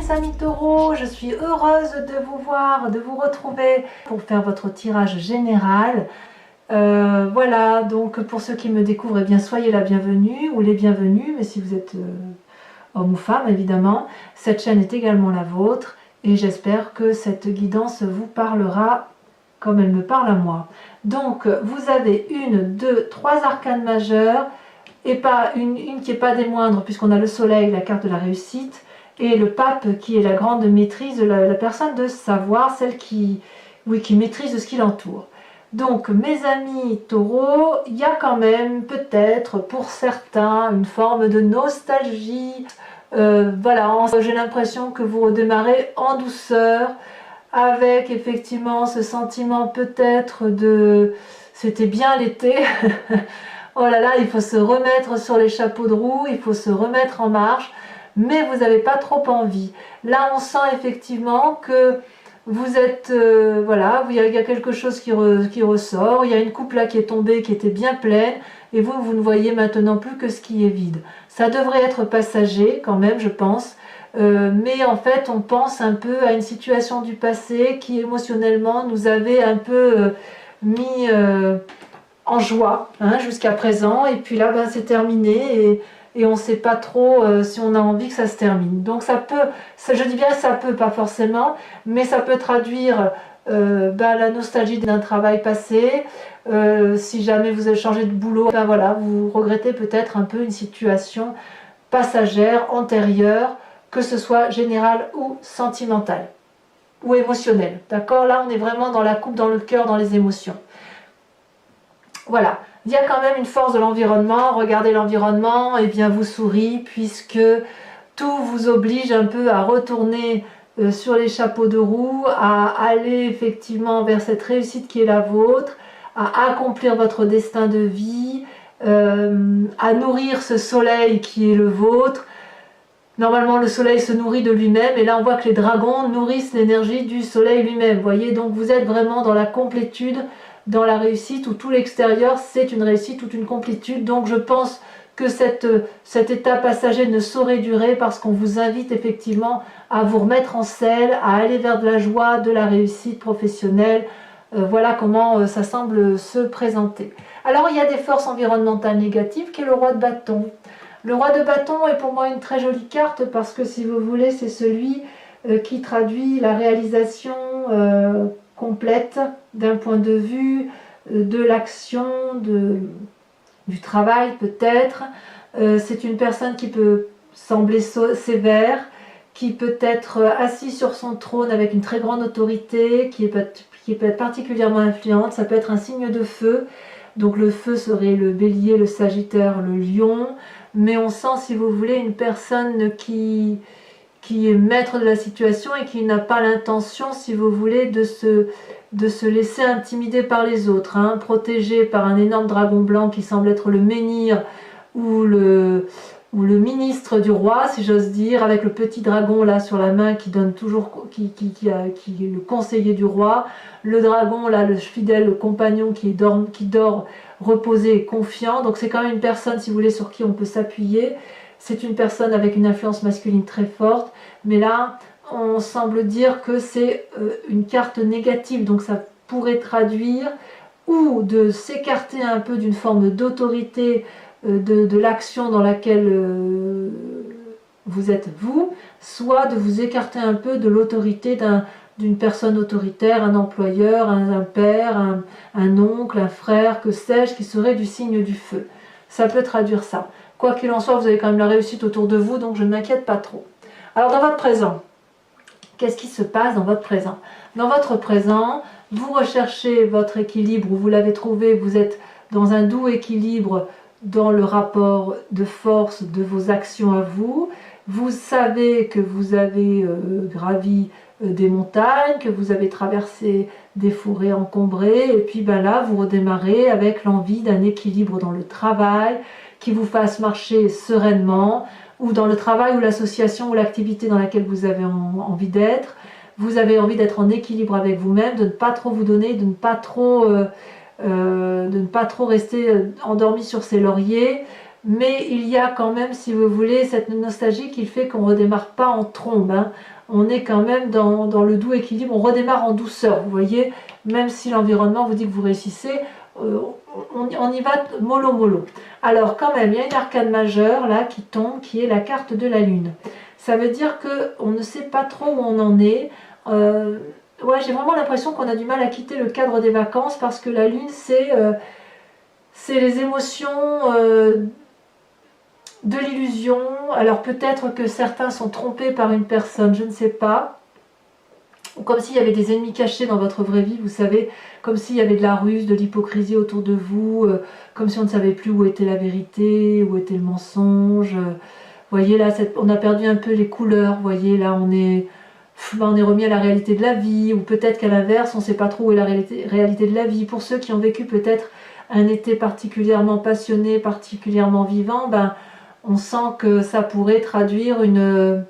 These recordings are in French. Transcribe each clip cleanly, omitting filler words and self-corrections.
mes amis taureaux, je suis heureuse de vous voir, de vous retrouver pour faire votre tirage général. Voilà, donc pour ceux qui me découvrent, eh bien soyez la bienvenue ou les bienvenus, mais si vous êtes homme ou femme évidemment, cette chaîne est également la vôtre et j'espère que cette guidance vous parlera comme elle me parle à moi. Donc vous avez une, deux, trois arcanes majeures et pas une qui n'est pas des moindres puisqu'on a le soleil, la carte de la réussite, et le pape qui est la grande maîtrise de la personne de savoir, celle qui maîtrise ce qui l'entoure. Donc mes amis taureaux, il y a quand même peut-être pour certains une forme de nostalgie. Voilà, j'ai l'impression que vous redémarrez en douceur avec effectivement ce sentiment peut-être de c'était bien l'été. Oh là là, il faut se remettre sur les chapeaux de roue, il faut se remettre en marche, mais vous n'avez pas trop envie. Là on sent effectivement que vous êtes, voilà, il y a quelque chose qui ressort, il y a une coupe là qui est tombée, qui était bien pleine, et vous ne voyez maintenant plus que ce qui est vide. Ça devrait être passager quand même, je pense, mais en fait on pense un peu à une situation du passé qui émotionnellement nous avait un peu mis en joie jusqu'à présent, et puis là c'est terminé, et on ne sait pas trop si on a envie que ça se termine. Donc ça peut, je dis bien ça peut, pas forcément, mais ça peut traduire la nostalgie d'un travail passé. Si jamais vous avez changé de boulot, voilà, vous regrettez peut-être un peu une situation passagère, antérieure, que ce soit générale ou sentimentale, ou émotionnelle. D'accord? Là on est vraiment dans la coupe, dans le cœur, dans les émotions. Voilà, il y a quand même une force de l'environnement. Regardez l'environnement, et bien vous sourit puisque tout vous oblige un peu à retourner sur les chapeaux de roue, à aller effectivement vers cette réussite qui est la vôtre, à accomplir votre destin de vie, à nourrir ce soleil qui est le vôtre. Normalement le soleil se nourrit de lui-même, et là on voit que les dragons nourrissent l'énergie du soleil lui-même. Vous voyez, donc vous êtes vraiment dans la complétude, dans la réussite, où tout l'extérieur c'est une réussite, toute une complétude. Donc je pense que cet état passager ne saurait durer, parce qu'on vous invite effectivement à vous remettre en selle, à aller vers de la joie, de la réussite professionnelle. Voilà comment ça semble se présenter. Alors il y a des forces environnementales négatives qui est le roi de bâton. Le roi de bâton est pour moi une très jolie carte, parce que si vous voulez c'est celui qui traduit la réalisation complète d'un point de vue de l'action, du travail peut-être. C'est une personne qui peut sembler sévère, qui peut être assis sur son trône avec une très grande autorité, qui peut être particulièrement influente. Ça peut être un signe de feu, donc le feu serait le bélier, le sagittaire, le lion, mais on sent, si vous voulez, une personne qui est maître de la situation et qui n'a pas l'intention, si vous voulez, de se laisser intimider par les autres, protégé par un énorme dragon blanc qui semble être le menhir ou le ministre du roi, si j'ose dire, avec le petit dragon là sur la main qui donne toujours, qui est le conseiller du roi, le dragon là, le fidèle, le compagnon qui dort reposé et confiant. Donc c'est quand même une personne, si vous voulez, sur qui on peut s'appuyer. C'est une personne avec une influence masculine très forte, mais là on semble dire que c'est une carte négative, donc ça pourrait traduire ou de s'écarter un peu d'une forme d'autorité de l'action dans laquelle vous êtes vous, soit de vous écarter un peu de l'autorité d'une personne autoritaire, un employeur, un père, un oncle, un frère, que sais-je, qui serait du signe du feu. Ça peut traduire ça. Quoi qu'il en soit, vous avez quand même la réussite autour de vous, donc je ne m'inquiète pas trop. Alors dans votre présent, qu'est-ce qui se passe dans votre présent? Dans votre présent, vous recherchez votre équilibre, ou vous l'avez trouvé, vous êtes dans un doux équilibre dans le rapport de force de vos actions à vous. Vous savez que vous avez gravi des montagnes, que vous avez traversé des forêts encombrées, et puis là vous redémarrez avec l'envie d'un équilibre dans le travail qui vous fasse marcher sereinement, ou dans le travail ou l'association ou l'activité dans laquelle vous avez envie d'être. Vous avez envie d'être en équilibre avec vous-même, de ne pas trop vous donner, de ne pas trop rester endormi sur ses lauriers, mais il y a quand même, si vous voulez, cette nostalgie qui fait qu'on ne redémarre pas en trombe, hein. On est quand même dans le doux équilibre, on redémarre en douceur, vous voyez, même si l'environnement vous dit que vous réussissez, on y va mollo mollo. Alors quand même, il y a une arcane majeure là qui tombe, qui est la carte de la lune. Ça veut dire qu'on ne sait pas trop où on en est. Ouais, j'ai vraiment l'impression qu'on a du mal à quitter le cadre des vacances parce que la lune, c'est les émotions de l'illusion. Alors peut-être que certains sont trompés par une personne, je ne sais pas. Ou comme s'il y avait des ennemis cachés dans votre vraie vie, vous savez, comme s'il y avait de la ruse, de l'hypocrisie autour de vous, comme si on ne savait plus où était la vérité, où était le mensonge. Voyez là, on a perdu un peu les couleurs, voyez là, on est remis à la réalité de la vie, ou peut-être qu'à l'inverse, on ne sait pas trop où est la réalité de la vie. Pour ceux qui ont vécu peut-être un été particulièrement passionné, particulièrement vivant, ben, on sent que ça pourrait traduire une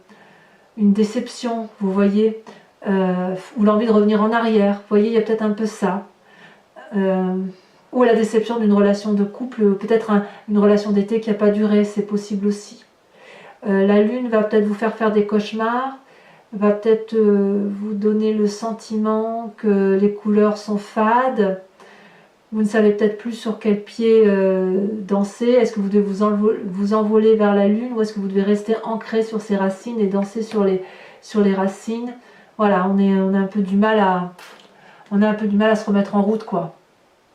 déception, vous voyez, ou l'envie de revenir en arrière. Vous voyez, il y a peut-être un peu ça. Ou la déception d'une relation de couple, peut-être une relation d'été qui n'a pas duré, c'est possible aussi. La lune va peut-être vous faire des cauchemars, va peut-être vous donner le sentiment que les couleurs sont fades. Vous ne savez peut-être plus sur quel pied danser. Est-ce que vous devez vous envoler vers la lune ou est-ce que vous devez rester ancré sur ses racines et danser sur les racines? Voilà, on a un peu du mal à se remettre en route, quoi.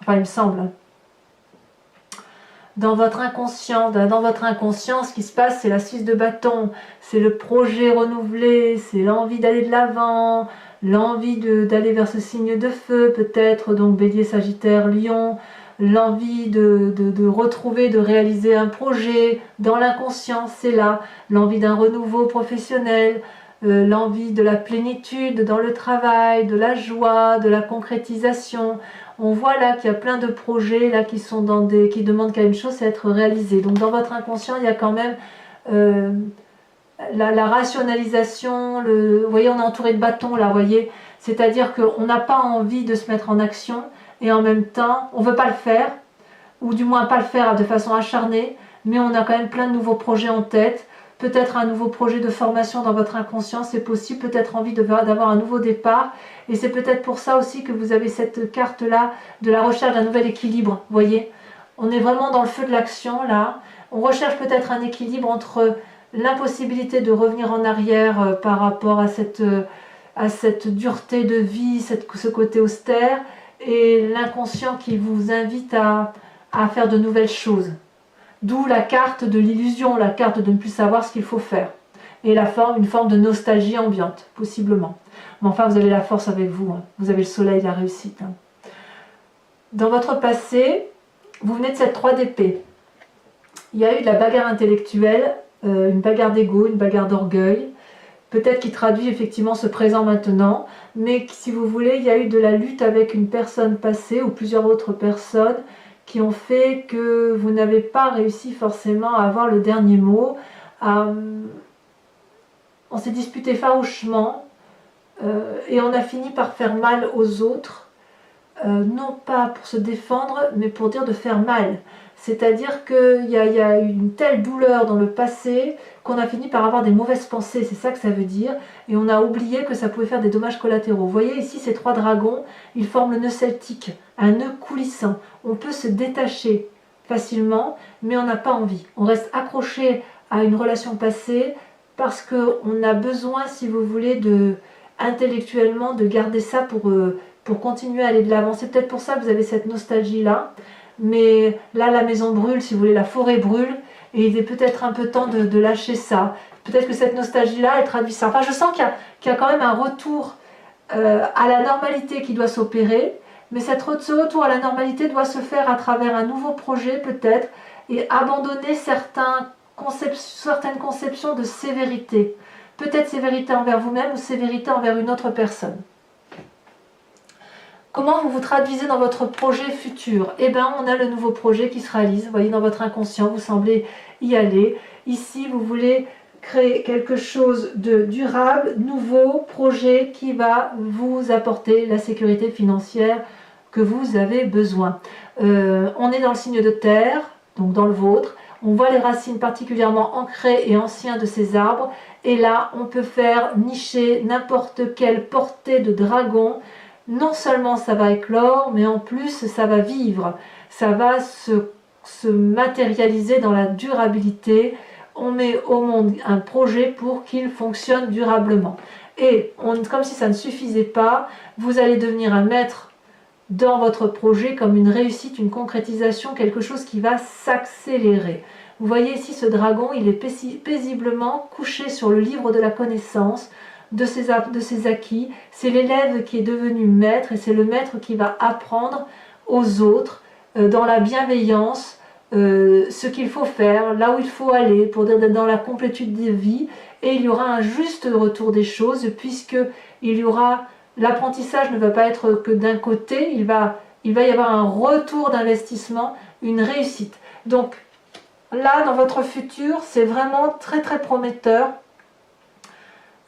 Enfin, il me semble. Dans votre inconscient, ce qui se passe, c'est la 6 de bâton, c'est le projet renouvelé, c'est l'envie d'aller de l'avant, l'envie d'aller vers ce signe de feu, peut-être, donc Bélier, Sagittaire, Lion, l'envie de retrouver, de réaliser un projet dans l'inconscient, c'est là, l'envie d'un renouveau professionnel, l'envie de la plénitude dans le travail, de la joie, de la concrétisation. On voit là qu'il y a plein de projets là qui demandent qu'à une chose, c'est être réalisé. Donc dans votre inconscient, il y a quand même la rationalisation. Vous voyez, on est entouré de bâtons là, vous voyez. C'est-à-dire qu'on n'a pas envie de se mettre en action et en même temps, on ne veut pas le faire, ou du moins pas le faire de façon acharnée, mais on a quand même plein de nouveaux projets en tête. Peut-être un nouveau projet de formation dans votre inconscient, c'est possible, peut-être envie d'avoir un nouveau départ, et c'est peut-être pour ça aussi que vous avez cette carte-là de la recherche d'un nouvel équilibre, vous voyez. On est vraiment dans le feu de l'action, là. On recherche peut-être un équilibre entre l'impossibilité de revenir en arrière par rapport à cette dureté de vie, ce côté austère, et l'inconscient qui vous invite à faire de nouvelles choses. D'où la carte de l'illusion, la carte de ne plus savoir ce qu'il faut faire. Et une forme de nostalgie ambiante, possiblement. Mais enfin, vous avez la force avec vous, hein. Vous avez le soleil, la réussite. Hein. Dans votre passé, vous venez de cette 3 d'épée. Il y a eu de la bagarre intellectuelle, une bagarre d'ego, une bagarre d'orgueil, peut-être qui traduit effectivement ce présent maintenant, mais si vous voulez, il y a eu de la lutte avec une personne passée ou plusieurs autres personnes qui ont fait que vous n'avez pas réussi forcément à avoir le dernier mot. On s'est disputé farouchement et on a fini par faire mal aux autres, non pas pour se défendre, mais pour dire de faire mal. C'est-à-dire qu'il y a eu une telle douleur dans le passé qu'on a fini par avoir des mauvaises pensées, c'est ça que ça veut dire, et on a oublié que ça pouvait faire des dommages collatéraux. Vous voyez ici ces 3 dragons, ils forment le nœud celtique, un nœud coulissant. On peut se détacher facilement, mais on n'a pas envie. On reste accroché à une relation passée parce qu'on a besoin, si vous voulez, intellectuellement de garder ça pour continuer à aller de l'avant. C'est peut-être pour ça que vous avez cette nostalgie-là. Mais là, la maison brûle, si vous voulez, la forêt brûle, et il est peut-être un peu temps de lâcher ça. Peut-être que cette nostalgie-là, elle traduit ça. Enfin, je sens qu'il y a quand même un retour à la normalité qui doit s'opérer, mais ce retour à la normalité doit se faire à travers un nouveau projet, peut-être, et abandonner certaines conceptions de sévérité. Peut-être sévérité envers vous-même ou sévérité envers une autre personne. Comment vous vous traduisez dans votre projet futur? Eh bien, on a le nouveau projet qui se réalise. Vous voyez, dans votre inconscient, vous semblez y aller. Ici, vous voulez créer quelque chose de durable, nouveau, projet qui va vous apporter la sécurité financière que vous avez besoin. On est dans le signe de terre, donc dans le vôtre. On voit les racines particulièrement ancrées et anciennes de ces arbres. Et là, on peut faire nicher n'importe quelle portée de dragon. Non seulement ça va éclore, mais en plus ça va vivre. Ça va se matérialiser dans la durabilité. On met au monde un projet pour qu'il fonctionne durablement. Et comme si ça ne suffisait pas, vous allez devenir un maître dans votre projet comme une réussite, une concrétisation, quelque chose qui va s'accélérer. Vous voyez ici ce dragon, il est paisiblement couché sur le livre de la connaissance, de ses acquis. C'est l'élève qui est devenu maître et c'est le maître qui va apprendre aux autres dans la bienveillance ce qu'il faut faire, là où il faut aller pour dire dans la complétude de vie. Et il y aura un juste retour des choses puisque il y aura l'apprentissage ne va pas être que d'un côté, il va y avoir un retour d'investissement, une réussite. Donc là, dans votre futur, c'est vraiment très très prometteur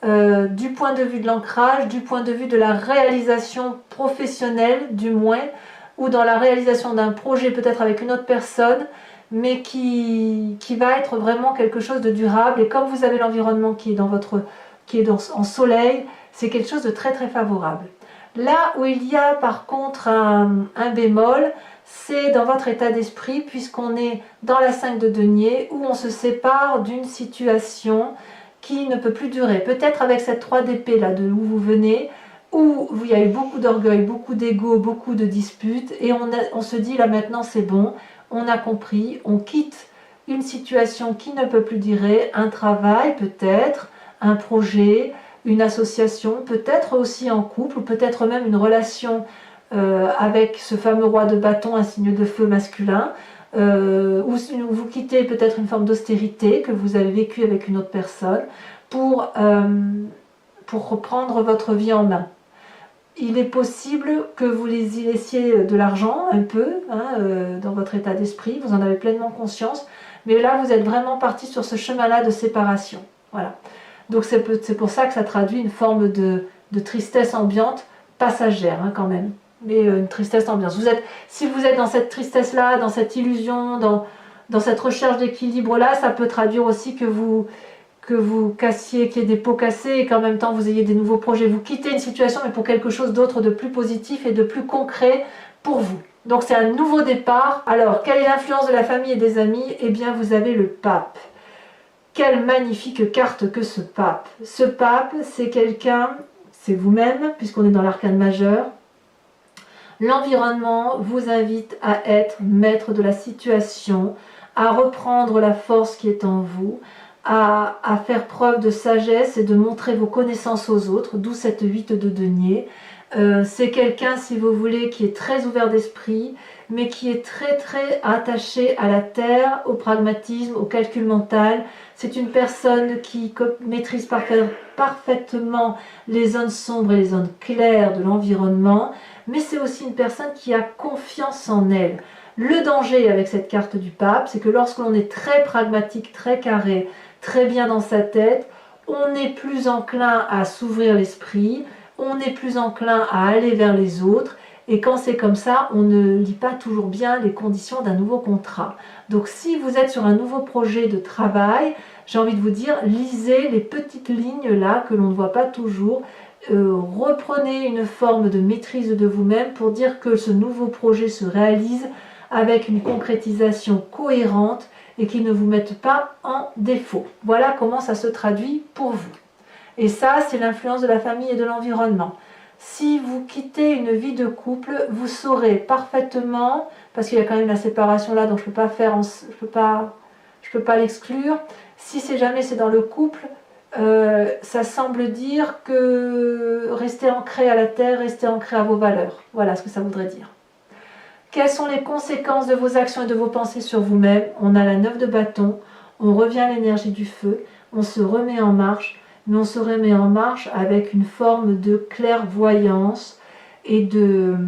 du point de vue de l'ancrage, du point de vue de la réalisation professionnelle du moins, ou dans la réalisation d'un projet peut-être avec une autre personne, mais qui va être vraiment quelque chose de durable. Et comme vous avez l'environnement qui est en soleil, c'est quelque chose de très très favorable. Là où il y a par contre un bémol, c'est dans votre état d'esprit, puisqu'on est dans la 5 de denier, où on se sépare d'une situation qui ne peut plus durer. Peut-être avec cette 3 d'épée là, de où vous venez, où il y a eu beaucoup d'orgueil, beaucoup d'ego, beaucoup de disputes, et on se dit là maintenant c'est bon, on a compris, on quitte une situation qui ne peut plus durer, un travail peut-être, un projet, une association, peut-être aussi en couple, ou peut-être même une relation avec ce fameux roi de bâton, un signe de feu masculin, ou vous quittez peut-être une forme d'austérité que vous avez vécue avec une autre personne pour reprendre votre vie en main. Il est possible que vous y laissiez de l'argent un peu dans votre état d'esprit, vous en avez pleinement conscience, mais là vous êtes vraiment parti sur ce chemin-là de séparation. Voilà. Donc c'est pour ça que ça traduit une forme de tristesse ambiante, passagère quand même, mais une tristesse ambiante. Si vous êtes dans cette tristesse-là, dans cette illusion, dans cette recherche d'équilibre-là, ça peut traduire aussi que vous cassiez, qu'il y ait des pots cassés et qu'en même temps vous ayez des nouveaux projets. Vous quittez une situation mais pour quelque chose d'autre de plus positif et de plus concret pour vous. Donc c'est un nouveau départ. Alors, quelle est l'influence de la famille et des amis? Eh bien, vous avez le pape. Quelle magnifique carte que ce pape. Ce pape, c'est quelqu'un, c'est vous-même, puisqu'on est dans l'arcane majeur. L'environnement vous invite à être maître de la situation, à reprendre la force qui est en vous, à faire preuve de sagesse et de montrer vos connaissances aux autres, d'où cette 8 de denier. C'est quelqu'un, si vous voulez, qui est très ouvert d'esprit, mais qui est très très attaché à la terre, au pragmatisme, au calcul mental. C'est une personne qui maîtrise parfaitement les zones sombres et les zones claires de l'environnement, mais c'est aussi une personne qui a confiance en elle. Le danger avec cette carte du pape, c'est que lorsque l'on est très pragmatique, très carré, très bien dans sa tête, on est plus enclin à s'ouvrir l'esprit, on est plus enclin à aller vers les autres, et quand c'est comme ça, on ne lit pas toujours bien les conditions d'un nouveau contrat. Donc si vous êtes sur un nouveau projet de travail, j'ai envie de vous dire, lisez les petites lignes là que l'on ne voit pas toujours, reprenez une forme de maîtrise de vous-même pour dire que ce nouveau projet se réalise avec une concrétisation cohérente et qui ne vous mette pas en défaut. Voilà comment ça se traduit pour vous. Et ça, c'est l'influence de la famille et de l'environnement. Si vous quittez une vie de couple, vous saurez parfaitement, parce qu'il y a quand même la séparation là, donc je peux pas l'exclure. Si jamais c'est dans le couple, ça semble dire que restez ancré à la terre, restez ancré à vos valeurs. Voilà ce que ça voudrait dire. Quelles sont les conséquences de vos actions et de vos pensées sur vous-même? On a la 9 de bâton, on revient à l'énergie du feu, on se remet en marche, mais on se remet en marche avec une forme de clairvoyance et de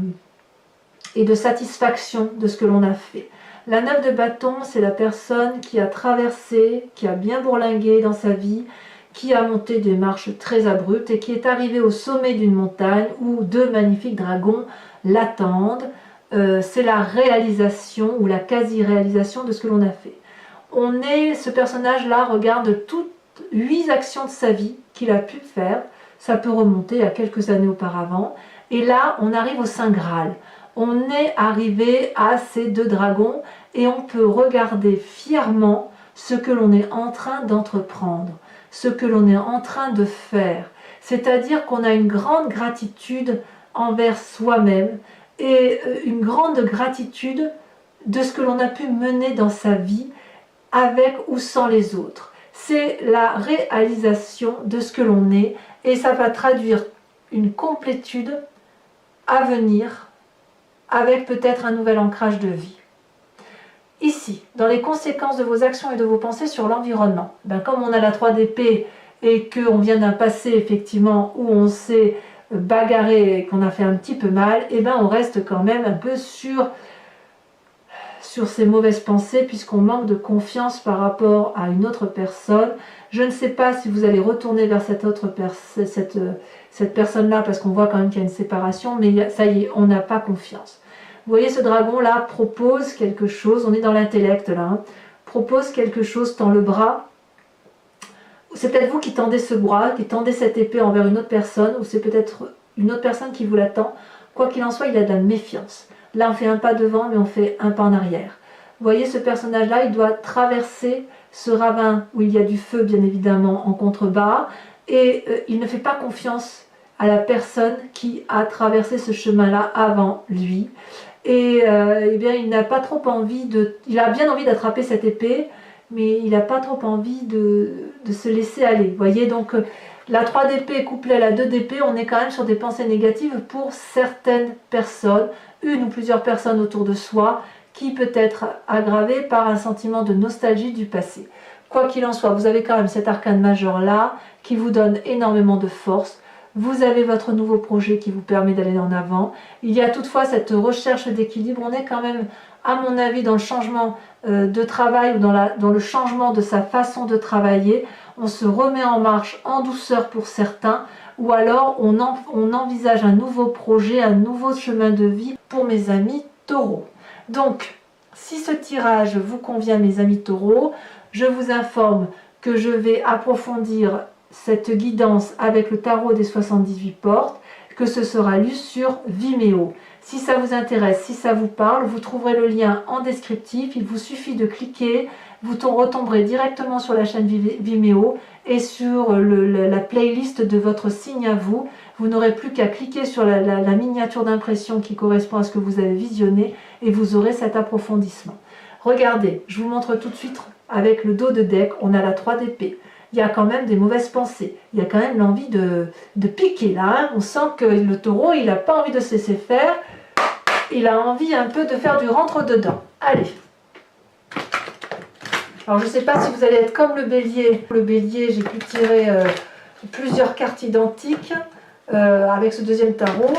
satisfaction de ce que l'on a fait. La 9 de bâton, c'est la personne qui a traversé, qui a bien bourlingué dans sa vie, qui a monté des marches très abruptes et qui est arrivée au sommet d'une montagne où deux magnifiques dragons l'attendent. C'est la réalisation ou la quasi-réalisation de ce que l'on a fait. Ce personnage-là regarde toutes 8 actions de sa vie qu'il a pu faire. Ça peut remonter à quelques années auparavant. Et là, on arrive au Saint Graal. On est arrivé à ces 2 dragons et on peut regarder fièrement ce que l'on est en train d'entreprendre, ce que l'on est en train de faire. C'est-à-dire qu'on a une grande gratitude envers soi-même et une grande gratitude de ce que l'on a pu mener dans sa vie avec ou sans les autres. C'est la réalisation de ce que l'on est et ça va traduire une complétude à venir avec peut-être un nouvel ancrage de vie. Ici, dans les conséquences de vos actions et de vos pensées sur l'environnement, comme on a la 3 d'épée et qu'on vient d'un passé effectivement où on s'est bagarré et qu'on a fait un petit peu mal, on reste quand même un peu sur ces mauvaises pensées puisqu'on manque de confiance par rapport à une autre personne. Je ne sais pas si vous allez retourner vers cette personne-là parce qu'on voit quand même qu'il y a une séparation, mais ça y est, on n'a pas confiance. Vous voyez, ce dragon-là propose quelque chose, on est dans l'intellect là, propose quelque chose, tend le bras. C'est peut-être vous qui tendez ce bras, qui tendez cette épée envers une autre personne, ou c'est peut-être une autre personne qui vous l'attend. Quoi qu'il en soit, il y a de la méfiance. Là, on fait un pas devant, mais on fait un pas en arrière. Vous voyez, ce personnage-là, il doit traverser ce ravin où il y a du feu, bien évidemment, en contrebas, et il ne fait pas confiance à la personne qui a traversé ce chemin-là avant lui. Et il n'a pas trop envie il a bien envie d'attraper cette épée, mais il n'a pas trop envie de se laisser aller. Vous voyez, donc la 3 d'épée couplée à la 2 d'épée, on est quand même sur des pensées négatives pour certaines personnes, une ou plusieurs personnes autour de soi, qui peut être aggravée par un sentiment de nostalgie du passé. Quoi qu'il en soit, vous avez quand même cet arcane majeur là, qui vous donne énormément de force. Vous avez votre nouveau projet qui vous permet d'aller en avant. Il y a toutefois cette recherche d'équilibre. On est quand même, à mon avis, dans le changement de travail ou dans le changement de sa façon de travailler. On se remet en marche en douceur pour certains, ou alors on envisage un nouveau projet, un nouveau chemin de vie pour mes amis taureaux. Donc, si ce tirage vous convient, mes amis taureaux, je vous informe que je vais approfondir cette guidance avec le tarot des 78 portes, que ce sera lu sur Vimeo. Si ça vous intéresse, si ça vous parle, vous trouverez le lien en descriptif. Il vous suffit de cliquer, vous retomberez directement sur la chaîne Vimeo et sur la playlist de votre signe à vous. Vous n'aurez plus qu'à cliquer sur la miniature d'impression qui correspond à ce que vous avez visionné et vous aurez cet approfondissement. Regardez, je vous montre tout de suite avec le dos de deck, on a la 3 d'épée. Il y a quand même des mauvaises pensées. Il y a quand même l'envie de piquer là. Hein. On sent que le taureau, il n'a pas envie de se laisser faire. Il a envie un peu de faire du rentre-dedans. Allez. Alors je ne sais pas si vous allez être comme le bélier. Le bélier, j'ai pu tirer plusieurs cartes identiques avec ce deuxième tarot.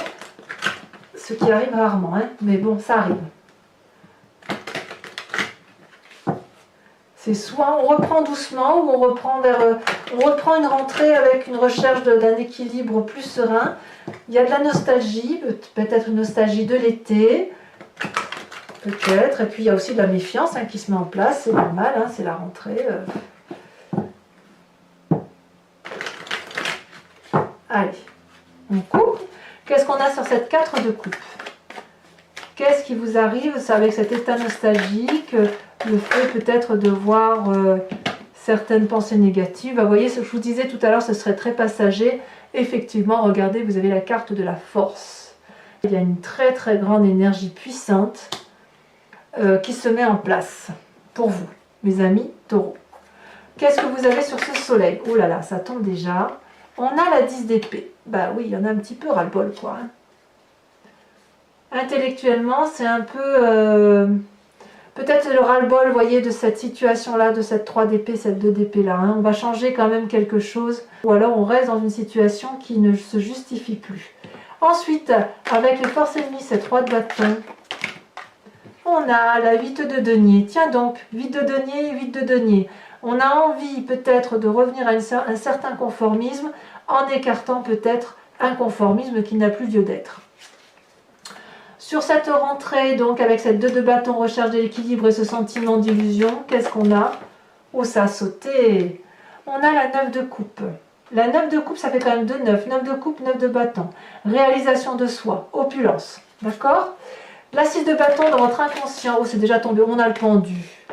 Ce qui arrive rarement. Hein. Mais bon, ça arrive. C'est soit on reprend doucement ou on reprend une rentrée avec une recherche d'un équilibre plus serein. Il y a de la nostalgie, peut-être une nostalgie de l'été, peut-être. Et puis il y a aussi de la méfiance qui se met en place, c'est normal, hein, c'est la rentrée. Allez, on coupe. Qu'est-ce qu'on a sur cette 4 de coupe? Qu'est-ce qui vous arrive avec cet état nostalgique? Le fait peut-être de voir certaines pensées négatives. Vous voyez, ce que je vous disais tout à l'heure, ce serait très passager. Effectivement, regardez, vous avez la carte de la force. Il y a une très très grande énergie puissante qui se met en place pour vous, mes amis taureaux. Qu'est-ce que vous avez sur ce soleil? Oh là là, ça tombe déjà. On a la 10 d'épée. Bah oui, il y en a un petit peu ras-le-bol, quoi. Hein. Intellectuellement, c'est un peu... peut-être le ras-le-bol, vous voyez, de cette situation-là, de cette 3 d'épée, cette 2 d'épée-là. Hein. On va changer quand même quelque chose. Ou alors on reste dans une situation qui ne se justifie plus. Ensuite, avec les forces ennemies, cette 3 de bâton, on a la 8 de denier. Tiens donc, 8 de denier, 8 de denier. On a envie peut-être de revenir à un certain conformisme en écartant peut-être un conformisme qui n'a plus lieu d'être. Sur cette rentrée, donc avec cette 2 de bâton, recherche de l'équilibre et ce sentiment d'illusion, qu'est-ce qu'on a? Oh, ça a sauté. On a la 9 de coupe. La 9 de coupe, ça fait quand même 2 9. 9 de coupe, 9 de bâton. Réalisation de soi, opulence. D'accord? La 6 de bâton dans votre inconscient. Oh, c'est déjà tombé, on a le pendu.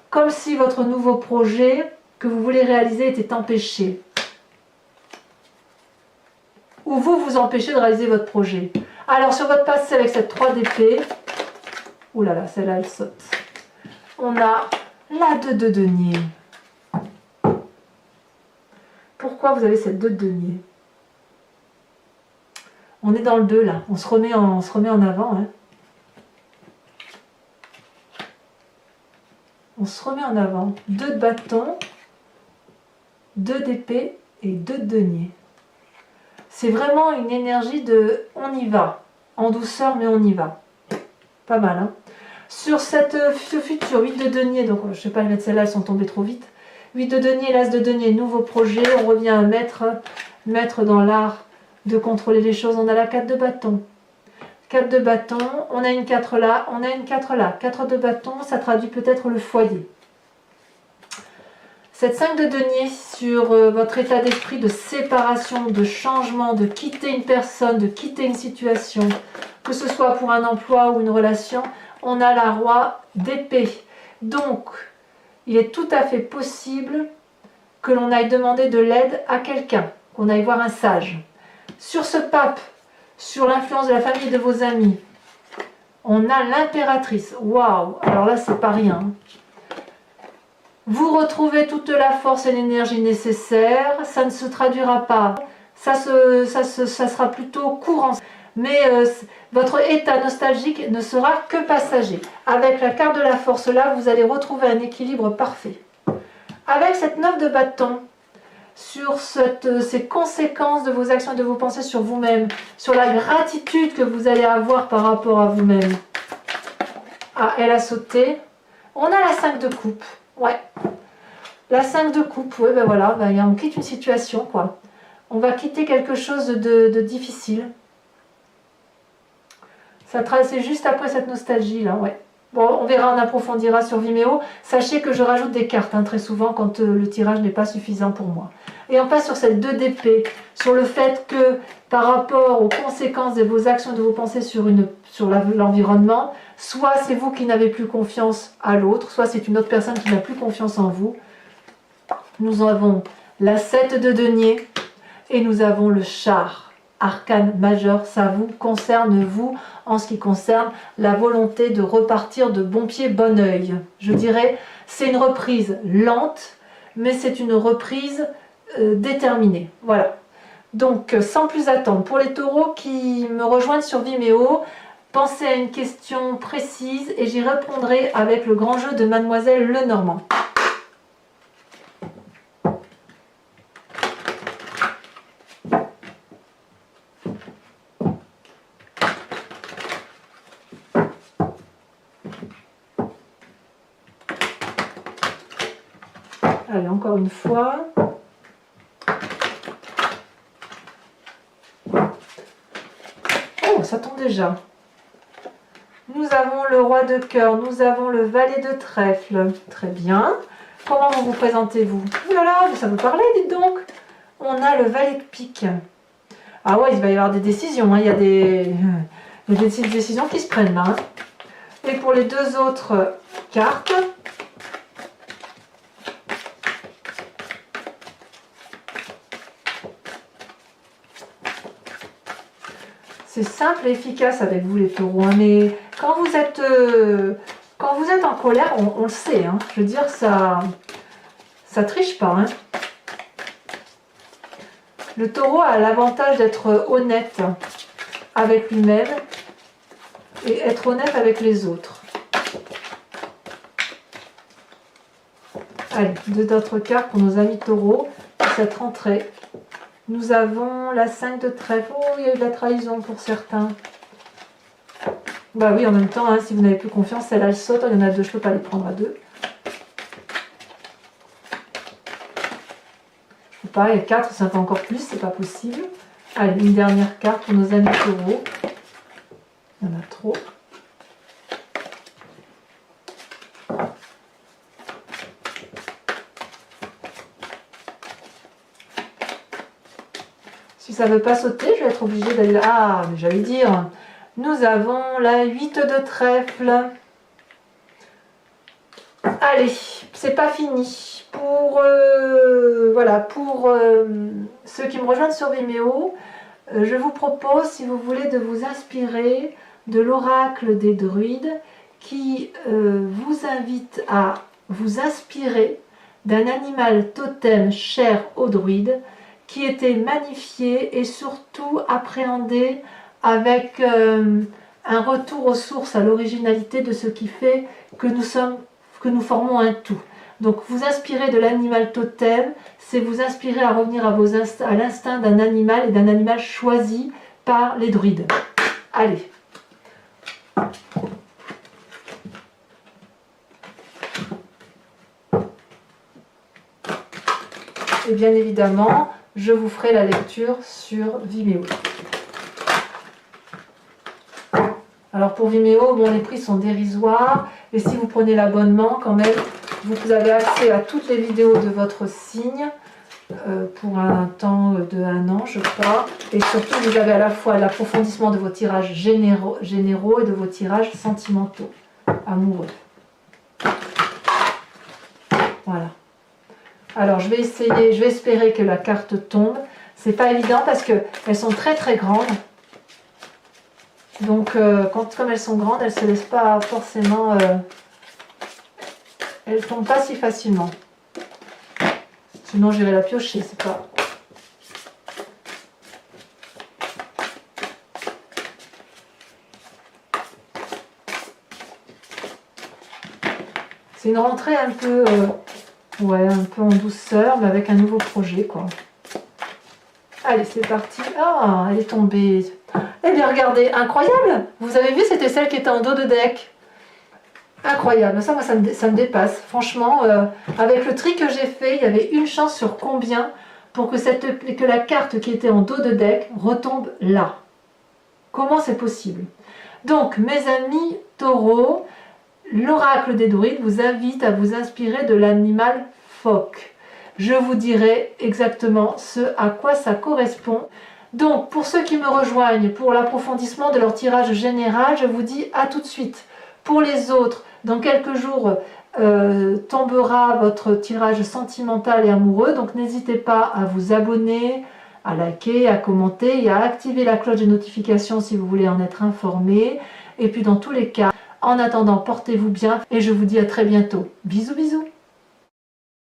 Comme si votre nouveau projet que vous voulez réaliser était empêché. Ou vous vous empêchez de réaliser votre projet. Alors, sur votre passé avec cette 3 d'épée, ouh là là, celle-là, elle saute. On a la 2 de denier. Pourquoi vous avez cette 2 de denier? On est dans le 2 là, on se remet en avant. Hein. On se remet en avant. 2 de bâton, 2 d'épée et 2 de denier. C'est vraiment une énergie de on y va, en douceur mais on y va. Pas mal. Hein. Sur ce futur 8 de denier, donc je ne vais pas les mettre celles-là, elles sont tombées trop vite. 8 de denier, l'as de denier, nouveau projet, on revient à maître dans l'art de contrôler les choses. On a la 4 de bâton. 4 de bâton, on a une 4 là, on a une 4 là. 4 de bâton, ça traduit peut-être le foyer. Cette 5 de denier sur votre état d'esprit de séparation, de changement, de quitter une personne, de quitter une situation, que ce soit pour un emploi ou une relation, on a la roi d'épée. Donc, il est tout à fait possible que l'on aille demander de l'aide à quelqu'un, qu'on aille voir un sage. Sur ce pape, sur l'influence de la famille et de vos amis, on a l'impératrice. Waouh! Alors là, c'est pas rien. Vous retrouvez toute la force et l'énergie nécessaires. Ça ne se traduira pas. Ça sera plutôt courant. Mais votre état nostalgique ne sera que passager. Avec la carte de la force là, vous allez retrouver un équilibre parfait. Avec cette 9 de bâton, sur ces conséquences de vos actions et de vos pensées sur vous-même, sur la gratitude que vous allez avoir par rapport à vous-même. Ah, elle a sauté. On a la 5 de coupe. Ouais. La 5 de coupe, oui, ben voilà, on quitte une situation, quoi. On va quitter quelque chose de difficile. C'est juste après cette nostalgie, là, ouais. Bon, on verra, on approfondira sur Vimeo. Sachez que je rajoute des cartes, hein, très souvent, quand le tirage n'est pas suffisant pour moi. Et on passe sur cette 2 d'épée, sur le fait que, par rapport aux conséquences de vos actions, de vos pensées sur l'environnement, soit c'est vous qui n'avez plus confiance à l'autre, soit c'est une autre personne qui n'a plus confiance en vous. Nous avons la 7 de denier et nous avons le char, arcane majeur. Ça vous concerne, vous, en ce qui concerne la volonté de repartir de bon pied, bon oeil. Je dirais, c'est une reprise lente, mais c'est une reprise déterminée. Voilà. Donc, sans plus attendre, pour les taureaux qui me rejoignent sur Vimeo, pensez à une question précise et j'y répondrai avec le grand jeu de Mademoiselle Lenormand. Allez, encore une fois. Oh, ça tombe déjà. Nous avons le roi de cœur, nous avons le valet de trèfle. Très bien. Comment vous présentez-vous? Ouh là là, ça vous parlait, dites donc. On a le valet de pique. Ah ouais, il va y avoir des décisions. Hein. Il y a des décisions qui se prennent là. Hein. Et pour les deux autres cartes, c'est simple et efficace avec vous les taureaux, hein, mais quand vous êtes en colère, on le sait, hein, je veux dire, ça triche pas. Hein. Le taureau a l'avantage d'être honnête avec lui-même et être honnête avec les autres. Allez, deux autres cartes pour nos amis taureaux pour cette rentrée. Nous avons la 5 de trèfle. Oh, il y a eu de la trahison pour certains. Bah oui, en même temps, hein, si vous n'avez plus confiance, celle-là, elle saute. Il y en a deux, je ne peux pas les prendre à deux. Je ne peux pas, et 4, c'est encore plus, c'est pas possible. Allez, une dernière carte pour nos amis taureaux. Il y en a trop. Si ça ne veut pas sauter, je vais être obligée d'aller là. Ah, mais j'allais dire, nous avons la 8 de trèfle. Allez, c'est pas fini. Voilà, pour ceux qui me rejoignent sur Vimeo, je vous propose, si vous voulez, de vous inspirer de l'oracle des druides qui vous invite à vous inspirer d'un animal totem cher aux druides qui était magnifié et surtout appréhendé avec un retour aux sources, à l'originalité de ce qui fait que nous formons un tout. Donc vous inspirer de l'animal totem, c'est vous inspirer à revenir à l'instinct d'un animal et d'un animal choisi par les druides. Allez. Et bien évidemment, je vous ferai la lecture sur Vimeo. Alors pour Vimeo, bon, les prix sont dérisoires, et si vous prenez l'abonnement, quand même, vous avez accès à toutes les vidéos de votre signe pour un temps de 1 an, je crois. Et surtout, vous avez à la fois l'approfondissement de vos tirages généraux et de vos tirages sentimentaux, amoureux. Voilà. Alors je vais espérer que la carte tombe. C'est pas évident parce qu'elles sont très très grandes. Donc comme elles sont grandes, elles se laissent pas forcément... elles tombent pas si facilement. Sinon j'irai la piocher, c'est pas... C'est une rentrée un peu... ouais, un peu en douceur, mais avec un nouveau projet, quoi. Allez, c'est parti. Ah, elle est tombée. Eh bien, regardez, incroyable. Vous avez vu, c'était celle qui était en dos de deck. Incroyable. Ça, moi, ça me dépasse. Franchement, avec le tri que j'ai fait, il y avait une chance sur combien pour que la carte qui était en dos de deck retombe là. Comment c'est possible? Donc, mes amis taureaux, l'oracle des druides vous invite à vous inspirer de l'animal phoque. Je vous dirai exactement ce à quoi ça correspond. Donc, pour ceux qui me rejoignent pour l'approfondissement de leur tirage général, je vous dis à tout de suite. Pour les autres, dans quelques jours, tombera votre tirage sentimental et amoureux. Donc, n'hésitez pas à vous abonner, à liker, à commenter et à activer la cloche de notification si vous voulez en être informé. Et puis, dans tous les cas, en attendant, portez-vous bien et je vous dis à très bientôt. Bisous, bisous.